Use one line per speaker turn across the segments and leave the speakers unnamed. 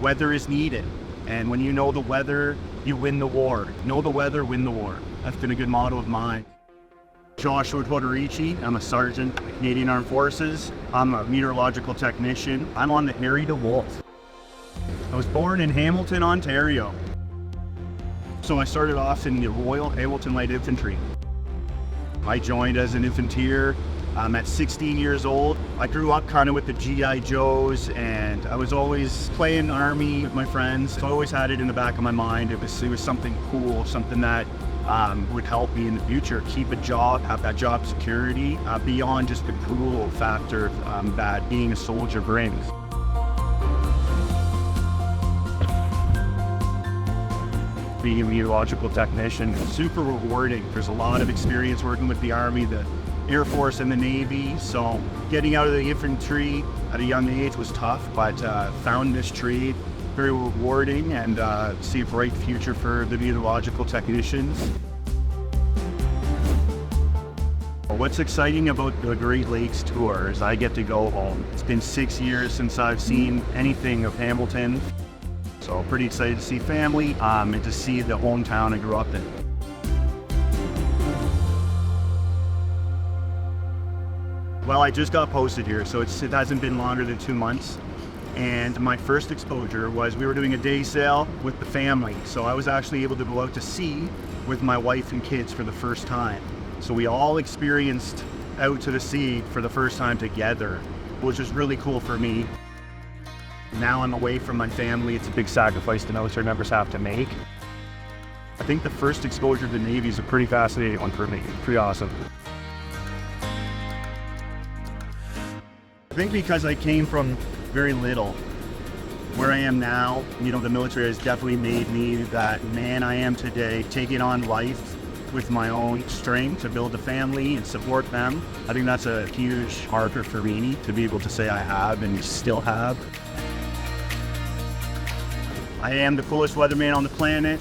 weather is needed. And when you know the weather, you win the war. Know the weather, win the war. That's been a good motto of mine. Joshua Tortorici, I'm a sergeant in the Canadian Armed Forces. I'm a meteorological technician. I'm on the Harry DeWolf. I was born in Hamilton, Ontario. So I started off in the Royal Hamilton Light Infantry. I joined as an infanteer at 16 years old. I grew up kind of with the GI Joes, and I was always playing Army with my friends. So I always had it in the back of my mind. It was something cool, something that would help me in the future, keep a job, have that job security, beyond just the cruel factor that being a soldier brings. Being a meteorological technician is super rewarding. There's a lot of experience working with the Army, the Air Force, and the Navy. So getting out of the infantry at a young age was tough, but found this trade very rewarding, and see a bright future for the meteorological technicians. What's exciting about the Great Lakes tour is I get to go home. It's been 6 years since I've seen anything of Hamilton. So pretty excited to see family and to see the hometown I grew up in. Well, I just got posted here, so it hasn't been longer than 2 months. And my first exposure was we were doing a day sail with the family. So I was actually able to go out to sea with my wife and kids for the first time. So we all experienced out to the sea for the first time together, which was really cool for me. Now I'm away from my family. It's a big sacrifice the military members have to make. I think the first exposure to the Navy is a pretty fascinating one for me. Pretty awesome. I think because I came from very little, where I am now, the military has definitely made me that man I am today, taking on life with my own strength to build a family and support them. I think that's a huge marker for me to be able to say I have and still have. I am the coolest weatherman on the planet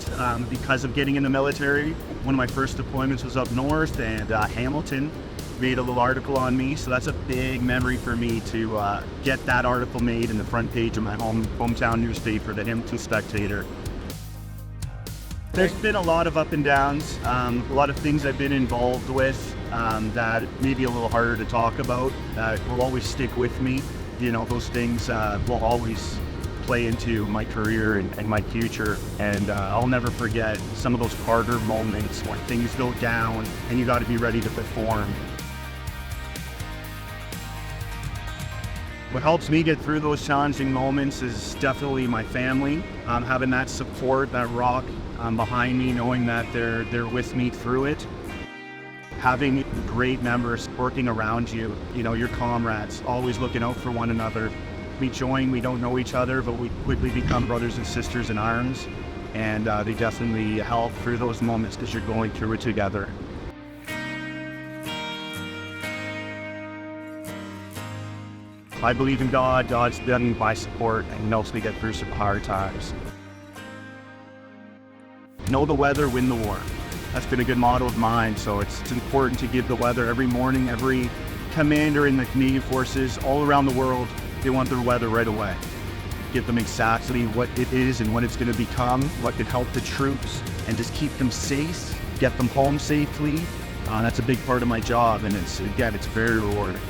because of getting in the military. One of my first deployments was up north, and Hamilton made a little article on me, so that's a big memory for me to get that article made in the front page of my hometown newspaper, the Hamilton Spectator. There's been a lot of up and downs, a lot of things I've been involved with that may be a little harder to talk about, that will always stick with me. Those things will always play into my career and my future, and I'll never forget some of those harder moments when things go down and you got to be ready to perform. What helps me get through those challenging moments is definitely my family, having that support, that rock behind me, knowing that they're with me through it. Having great members working around you, your comrades, always looking out for one another. We join, we don't know each other, but we quickly become brothers and sisters in arms, and they definitely help through those moments because you're going through it together. I believe in God. God's been my support and helps me get through some hard times. Know the weather, win the war. That's been a good motto of mine, so it's important to give the weather every morning. Every commander in the Canadian Forces all around the world, they want their weather right away. Give them exactly what it is and what it's going to become, what could help the troops, and just keep them safe, get them home safely. That's a big part of my job, and it's very rewarding.